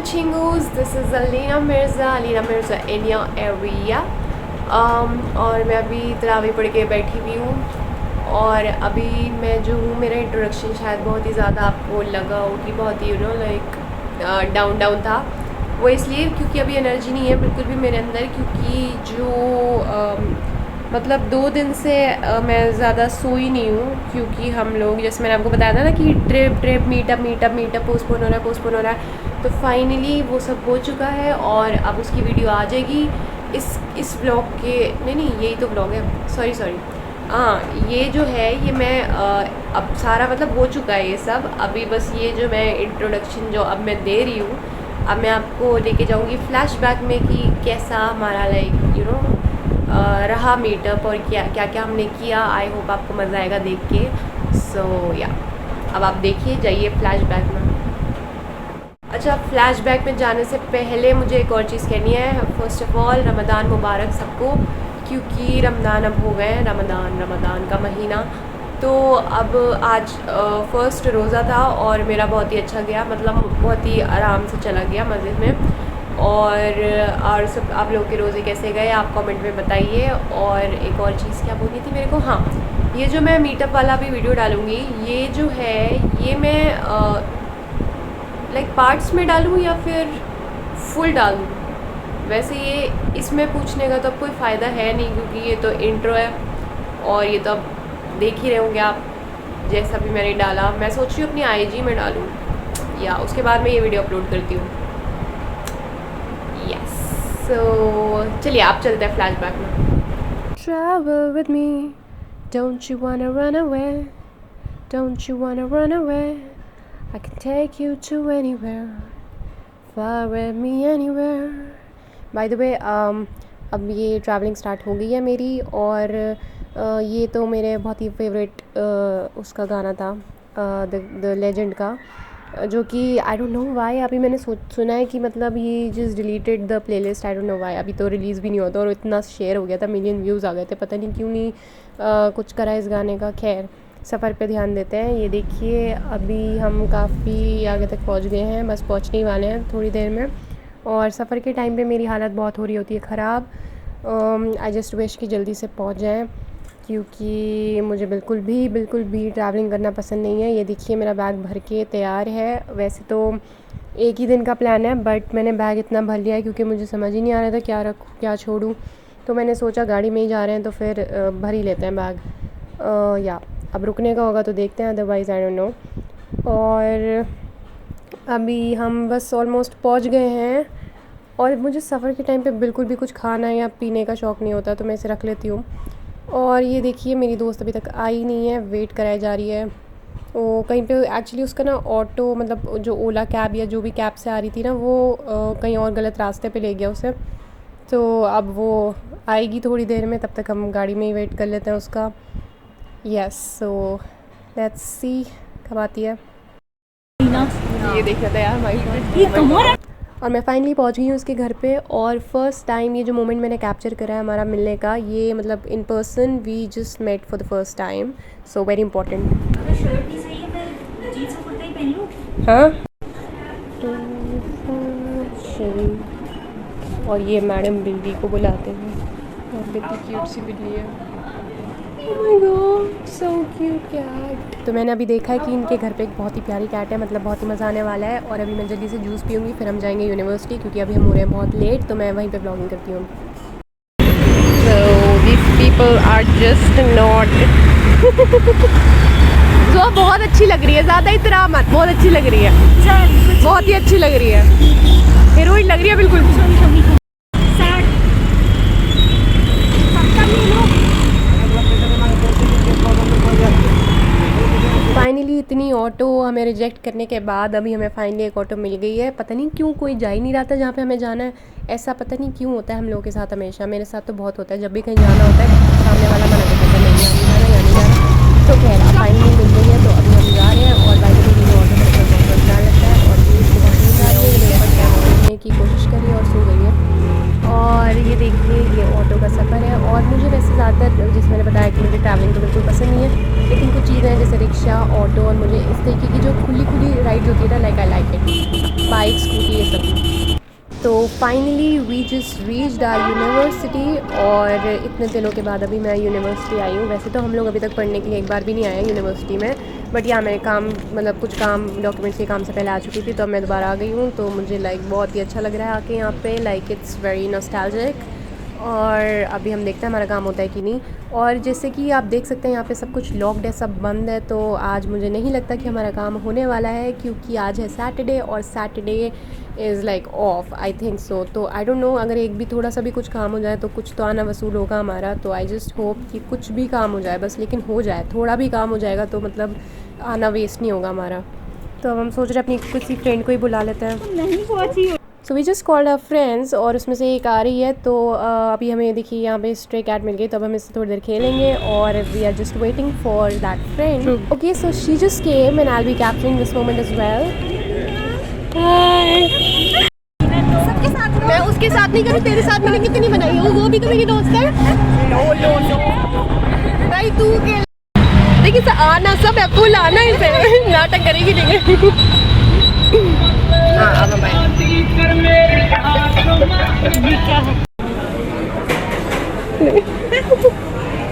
Chingus, this is Alina Mirza in your area. और मैं अभी तरावी पढ़ के बैठी हुई हूँ और अभी मैं जो हूँ मेरा इंट्रोडक्शन शायद बहुत ही ज़्यादा आपको लगा हो कि बहुत ही लाइक डाउन था। वो इसलिए क्योंकि अभी एनर्जी नहीं है बिल्कुल भी मेरे अंदर, क्योंकि जो मतलब 2 दिन से मैं ज़्यादा सोई नहीं हूँ, क्योंकि हम लोग जैसे मैंने आपको बताया था ना कि ट्रिप मीटअप पोस्टपोन हो रहा है। तो फाइनली वो सब हो चुका है और अब उसकी वीडियो आ जाएगी इस ब्लॉग के। नहीं यही तो ब्लॉग है, सॉरी हाँ, ये जो है ये मैं अब सारा मतलब हो चुका है ये सब। अभी बस ये जो मैं इंट्रोडक्शन जो अब मैं दे रही हूँ, अब मैं आपको लेके जाऊँगी फ्लैशबैक में कि कैसा हमारा लाइक रहा मीटअप और क्या हमने किया। आई होप आपको मज़ा आएगा देख के। सो या अब आप देखिए, जाइए फ्लैशबैक में। अच्छा, फ्लैशबैक में जाने से पहले मुझे एक और चीज़ कहनी है। फ़र्स्ट ऑफ़ ऑल रमज़ान मुबारक सबको, क्योंकि रमज़ान अब हो गए, रमज़ान का महीना। तो अब आज फर्स्ट रोज़ा था और मेरा बहुत ही अच्छा गया, मतलब बहुत ही आराम से चला गया मस्जिद में। और सब आप लोगों के रोज़े कैसे गए आप कमेंट में बताइए। और एक और चीज़ क्या बोलनी थी मेरे को, हाँ, ये जो मैं मीटअप वाला भी वीडियो डालूँगी, ये जो है ये मैं लाइक पार्ट्स में डालूँ या फिर फुल डालूँ। वैसे ये इसमें पूछने का तो अब कोई फ़ायदा है नहीं, क्योंकि ये तो इंट्रो है और ये तो अब देख ही रहे होंगे आप जैसा भी मैंने डाला। मैं सोच रही हूँ अपनी IG में डालूँ या उसके बाद मैं ये वीडियो अपलोड करती हूँ। सो चलिए आप चलते हैं फ्लैशबैक में। Travel with me, don't you wanna run away, don't you wanna run away, I can take you to anywhere, fly with me anywhere. By the way, अब ये ट्रैवलिंग स्टार्ट हो गई है मेरी, और ये तो मेरे बहुत ही फेवरेट उसका गाना था, द लेजेंड का, जो कि आई डोंट नो वाई अभी मैंने सुना है कि मतलब ये just deleted the playlist. I don't know why, अभी तो रिलीज़ भी नहीं होता और इतना शेयर हो गया था, मिलियन व्यूज़ आ गए थे, पता नहीं क्यों नहीं कुछ करा इस गाने का। खैर, सफ़र पे ध्यान देते हैं। ये देखिए अभी हम काफ़ी आगे तक पहुंच गए हैं, बस पहुंचने ही वाले हैं थोड़ी देर में। और सफ़र के टाइम पे मेरी हालत बहुत हो रही होती है ख़राब। आई जस्ट विश कि जल्दी से पहुंच जाएं, क्योंकि मुझे बिल्कुल भी ट्रैवलिंग करना पसंद नहीं है। ये देखिए मेरा बैग भर के तैयार है। वैसे तो एक ही दिन का प्लान है, बट मैंने बैग इतना भर लिया है क्योंकि मुझे समझ ही नहीं आ रहा था क्या रखूँ क्या छोड़ूँ। तो मैंने सोचा गाड़ी में ही जा रहे हैं तो फिर भर ही लेते हैं बैग। या अब रुकने का होगा तो देखते हैं, अदरवाइज़ आई डोंट नो। और अभी हम बस ऑलमोस्ट पहुँच गए हैं। और मुझे सफ़र के टाइम पे बिल्कुल भी कुछ खाना या पीने का शौक़ नहीं होता, तो मैं इसे रख लेती हूँ। और ये देखिए मेरी दोस्त अभी तक आई नहीं है, वेट कराई जा रही है। वो कहीं पे एक्चुअली उसका ना ऑटो, मतलब जो ओला कैब या जो भी कैब से आ रही थी ना, वो कहीं और गलत रास्ते पे ले गया उसे। तो अब वो आएगी थोड़ी देर में, तब तक हम गाड़ी में ही वेट कर लेते हैं उसका। यस, सो लेट्स सी कब आती है। ये देख रहा था यार हमारी, और मैं फाइनली पहुंच गई हूँ उसके घर पे। और फर्स्ट टाइम ये जो मोमेंट मैंने कैप्चर करा है हमारा मिलने का, ये मतलब in person we just met for the first time, so very important. हाँ, और ये मैडम बिल्ली को बुलाते हैं, और कितनी क्यूट सी बिल्ली है। Oh my God, so cute cat। तो मैंने अभी देखा है कि इनके घर पे एक बहुत ही प्यारी कैट है, मतलब बहुत ही मज़ा आने वाला है। और अभी मैं जल्दी से जूस पीऊँगी, फिर हम जाएंगे यूनिवर्सिटी, क्योंकि अभी हम हो रहे हैं बहुत लेट, तो मैं वहीं पे ब्लॉगिंग करती हूँ। So these people are just not जो बहुत अच्छी लग रही है, ज़्यादा इतना मत, बहुत अच्छी लग रही है, बहुत ही अच्छी लग रही है, हीरोइन लग रही है बिल्कुल। फाइनली इतनी ऑटो हमें रिजेक्ट करने के बाद अभी हमें फाइनली एक ऑटो मिल गई है। पता नहीं क्यों कोई जा ही नहीं रहा था जहाँ पे हमें जाना है। ऐसा पता नहीं क्यों होता है हम लोगों के साथ, हमेशा मेरे साथ तो बहुत होता है, जब भी कहीं जाना होता है सामने वाला मना करता है, नहीं जाना। तो खैर अब फाइनली मिल गई है, तो अभी हम जा रहे हैं। और बाइक में ऑटो में बहुत मजा लगता है, और नींद की कोशिश करी और सो गई है। और ये देखिए ये ऑटो घंटों का सफ़र है। और मुझे वैसे ज़्यादातर, जैसे मैंने बताया कि मुझे ट्रैवलिंग तो बिल्कुल पसंद नहीं है, लेकिन कुछ चीज़ें हैं जैसे रिक्शा, ऑटो, और मुझे इस तरीके की जो खुली राइड्स होती है ना, like I like it, bike, scooty, ये सब। तो finally we just reached our university, और इतने दिनों के बाद अभी मैं यूनिवर्सिटी आई हूँ। वैसे तो हम लोग अभी तक पढ़ने के लिए एक बार भी नहीं आए हैं यूनिवर्सिटी में, बट या मैं काम, मतलब कुछ काम, डॉक्यूमेंट्स के काम से पहले आ चुकी थी, तो अब मैं दोबारा आ गई हूँ। तो मुझे लाइक बहुत ही अच्छा लग रहा है आके यहाँ पे, लाइक इट्स वेरी नॉस्टैल्जिक। और अभी हम देखते हैं हमारा काम होता है कि नहीं। और जैसे कि आप देख सकते हैं यहाँ पे सब कुछ लॉक्ड है, सब बंद है, तो आज मुझे नहीं लगता कि हमारा काम होने वाला है, क्योंकि आज है सैटरडे, और Saturday is like of, I think so. तो आई डोंट नो, अगर एक भी थोड़ा सा भी कुछ काम हो जाए तो कुछ तो आना वसूल होगा हमारा। तो आई जस्ट होप कि कुछ भी काम हो जाए बस, लेकिन हो जाए, थोड़ा भी काम हो जाएगा तो मतलब आना वेस्ट नहीं होगा हमारा। तो अब हम सोच रहे हैं अपनी किसी फ्रेंड को ही बुला लेते हैं। नहीं पहुंची। So we just called our friends, और उसमें से एक आ रही है। तो अभी हमें देखिए यहाँ पे स्ट्रे कैट मिल गई, तो अब हम इससे थोड़ी देर खेलेंगे, और we are just waiting for that friend. Okay, so she just came and I will be capturing this moment as well. सबके साथ मैं उसके साथ नहीं करूँ, तेरे साथ मैंने कितनी बनाई है, वो भी तो मेरी दोस्त है। नो नो नो भाई, तू के देखिए आना सब है, फुल आना इसे नाटक करेगी लेकिन। हाँ अब हमारे क्या है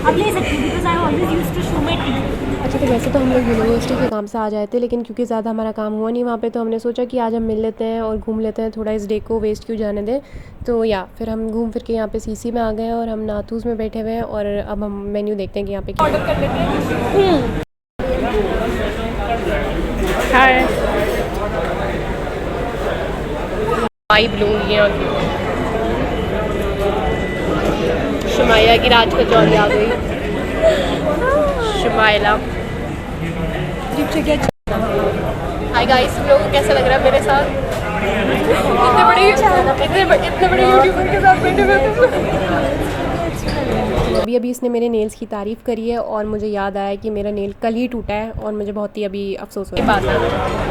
अब ले सकती हूँ, because I always used to show my teeth. अच्छा, तो वैसे तो हम लोग यूनिवर्सिटी के काम से आ जाए थे, लेकिन क्योंकि ज़्यादा हमारा काम हुआ नहीं वहाँ पे, तो हमने सोचा कि आज हम मिल लेते हैं और घूम लेते हैं, थोड़ा इस डे को वेस्ट क्यों जाने दें। तो या फिर हम घूम फिर के यहाँ पे सीसी में आ गए हैं, और हम नाथूस में बैठे हुए हैं, और अब हम मेन्यू देखते हैं कि यहाँ पे ऑर्डर कर लेते हैं। हाय, वाइब लूँगी यहाँ की। शुमाइला की राज कचौरी आ गई। शुमाइला, हाय गाइस, लोगों को कैसा लग रहा है मेरे साथ? इतने बड़े यूट्यूबर के साथ बैठे हुए। अभी इसने मेरे नेल्स की तारीफ़ करी है, और मुझे याद आया कि मेरा नेल कल ही टूटा है, और मुझे बहुत ही अभी अफसोस हो रहा है।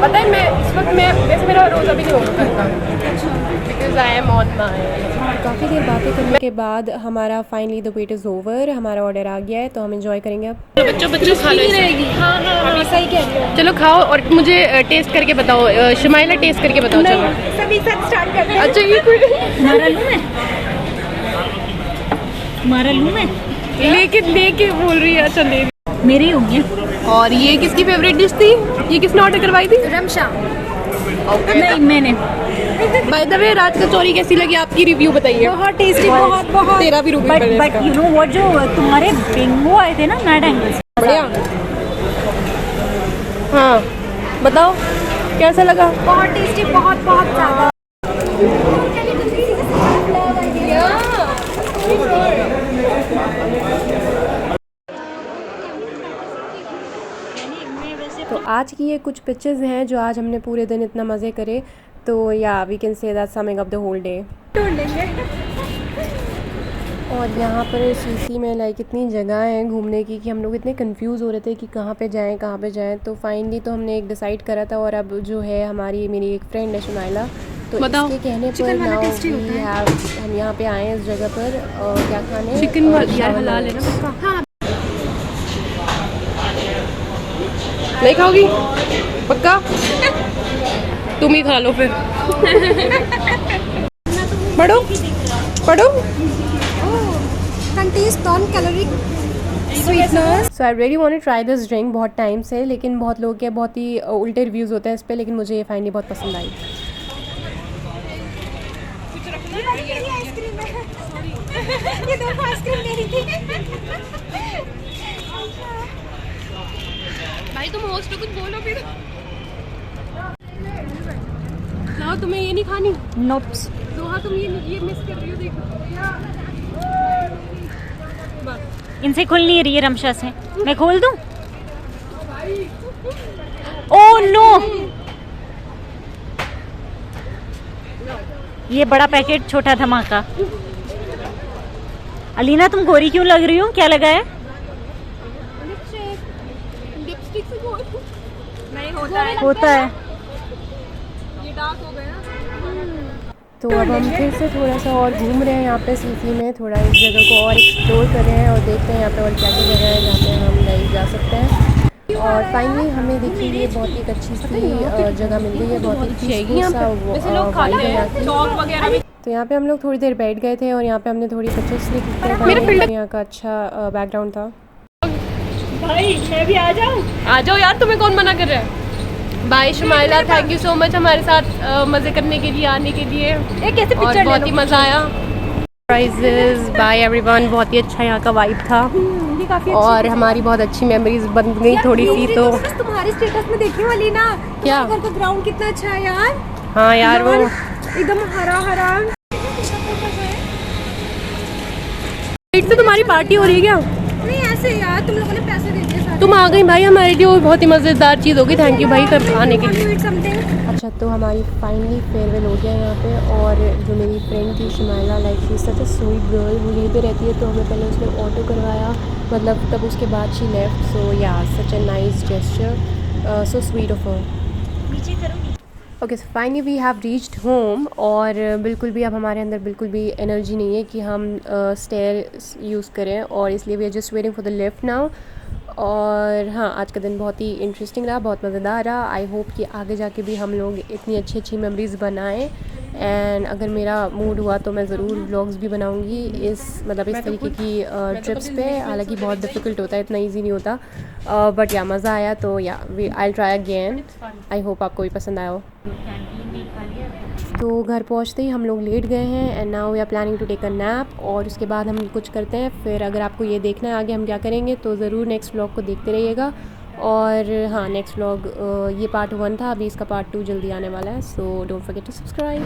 पता है, मैं इस वक्त वैसे मेरा रोज़ा भी नहीं होगा कल का, because I am on my. काफ़ी देर बातें करने के बाद हमारा finally the wait is over, हमारा ऑर्डर आ गया है, तो हम एंजॉय करेंगे अब। बच्चों खा लो रहेगी। हाँ, सही कह रही हो। चलो खाओ, और मुझे टेस्ट करके बताओ। शुमाइला, टेस्ट करके बताओ। चलो सभी साथ स्टार्ट करते हैं। अच्छा, ये मारा लूं मैं, मारा लूं मैं, लेके बोल रही है। अच्छा, ले मेरे ही होंगे। और ये किसकी फेवरेट डिश थी? ये किसने ऑर्डर करवाई थी? रमशा। नहीं, मैंने। बाय द वे, राज कचौरी कैसी लगी? आपकी रिव्यू बताइए। बहुत टेस्टी, बहुत। तेरा भी review but you know what, जो तुम्हारे बिंगो आए थे ना मैड एंगल्स, बढ़िया। हाँ, बताओ कैसा लगा? बहुत टेस्टी, बहुत ज़्यादा। तो आज की ये कुछ पिक्चर्स हैं जो आज हमने पूरे दिन इतना मज़े करे। तो या we can say that summing up the whole day. और यहाँ पर सीसी में लाइक इतनी जगह है घूमने की कि हम लोग इतने कंफ्यूज हो रहे थे कि कहाँ पे जाएं। तो फाइनली तो हमने एक डिसाइड करा था, और अब जो है मेरी एक फ्रेंड है शुमाइला, तो इसके कहने पर नाउ वी हैव, हम यहाँ पे आए हैं इस जगह पर। क्या खाने? चिकन यार हलाल है ना पक्का? हाँ। नहीं खाओगी पक्का? तुम ही खा लो फिर। पढ़ो। Contest non caloric sweetness. So I really want to try this drink बहुत टाइम से, लेकिन बहुत लोग के बहुत ही उल्टे रिव्यूज़ होते हैं इस पर, लेकिन मुझे ये फाइनली बहुत पसंद आई। ये दो आइसक्रीम मेरी थी। भाई तुम होस्ट हो, कुछ बोलो फिर। ना तुम्हें ये नहीं खानी? नोप्स। तो हाँ, तुम ये मिस कर रही हो, देखो। इनसे खुल नहीं रही है रमशा से, मैं खोल दूं? ओह नो, ये बड़ा पैकेट, छोटा धमाका। अलीना, तुम गोरी क्यों लग रही हो? क्या लगा है? नहीं होता है। ये डार्क हो गया। तो अब हम फिर से थोड़ा सा और घूम रहे हैं यहाँ पे सीसी में, थोड़ा इस जगह को और एक्सप्लोर कर रहे हैं और देखते हैं यहाँ पे और क्या क्या जगह है जहाँ पे हम लाइव जा सकते हैं। और फाइनली हमें देखिए ये बहुत ही अच्छी सी जगह मिल गई है, बहुत ही पीसफुल सा वाइब है यहाँ की। तो यहाँ पे हम लोग थोड़ी देर बैठ गए थे और यहाँ पे हमने थोड़ी पिक्चर्स क्लिक यहाँ का अच्छा बैकग्राउंड था। भाई मैं भी आ जाओ यार, तुम्हें कौन मना कर रहा है। Bye Shumaila, thank you so much हमारे साथ मज़े करने के लिए, आने के लिए। कैसे और बहुत ही मज़ा आया। प्राइजेस बाय एवरीवन, बहुत ही अच्छा यहाँ का वाइब था और हमारी बहुत अच्छी मेमोरीज बन गई थोड़ी सी। तो तुम्हारे स्टेटस में देखने वाली ना, क्या घर का ग्राउंड कितना अच्छा है यार। हाँ यार, वो एकदम हरा हरा। से तुम्हारी पार्टी हो रही है क्या? नहीं ऐसे यार, तुम लोगों ने पैसे दे दिए सारे। तुम आ गई भाई, हमारे लिए बहुत ही मज़ेदार चीज़ होगी। थैंक यू भाई कर आने के लिए। अच्छा, तो हमारी फाइनली फेयरवेल हो गया यहाँ पे। और जो मेरी फ्रेंड थी Shumaila, like she is such a sweet girl, वो यहीं पे रहती है, तो हमें पहले उसने ऑटो करवाया, मतलब तब उसके बाद she left. So yeah such a nice gesture, so sweet of her. Okay, so finally we have reached home. और बिल्कुल भी अब हमारे अंदर बिल्कुल भी एनर्जी नहीं है कि हम स्टेयर यूज़ करें, और इसलिए we are just waiting for the lift now. और हाँ, आज का दिन बहुत ही इंटरेस्टिंग रहा, बहुत मज़ेदार रहा। आई होप कि आगे जाके भी हम लोग इतनी अच्छी अच्छी मेमोरीज़ बनाएं। एंड अगर मेरा मूड हुआ तो मैं ज़रूर व्लॉग्स भी बनाऊंगी इस तरीके की ट्रिप्स पे। हालांकि बहुत डिफ़िकल्ट होता है, इतना इजी नहीं होता, बट या मज़ा आया। तो या I try again. I hope आपको भी पसंद आया हो। तो घर पहुंचते ही हम लोग लेट गए हैं and now we are planning to take a nap. और उसके बाद हम कुछ करते हैं फिर। अगर आपको ये देखना है आगे हम क्या करेंगे तो ज़रूर नेक्स्ट व्लॉग को देखते रहिएगा। और हाँ, नेक्स्ट व्लॉग ये पार्ट 1 था, अभी इसका पार्ट 2 जल्दी आने वाला है। So don't forget to subscribe.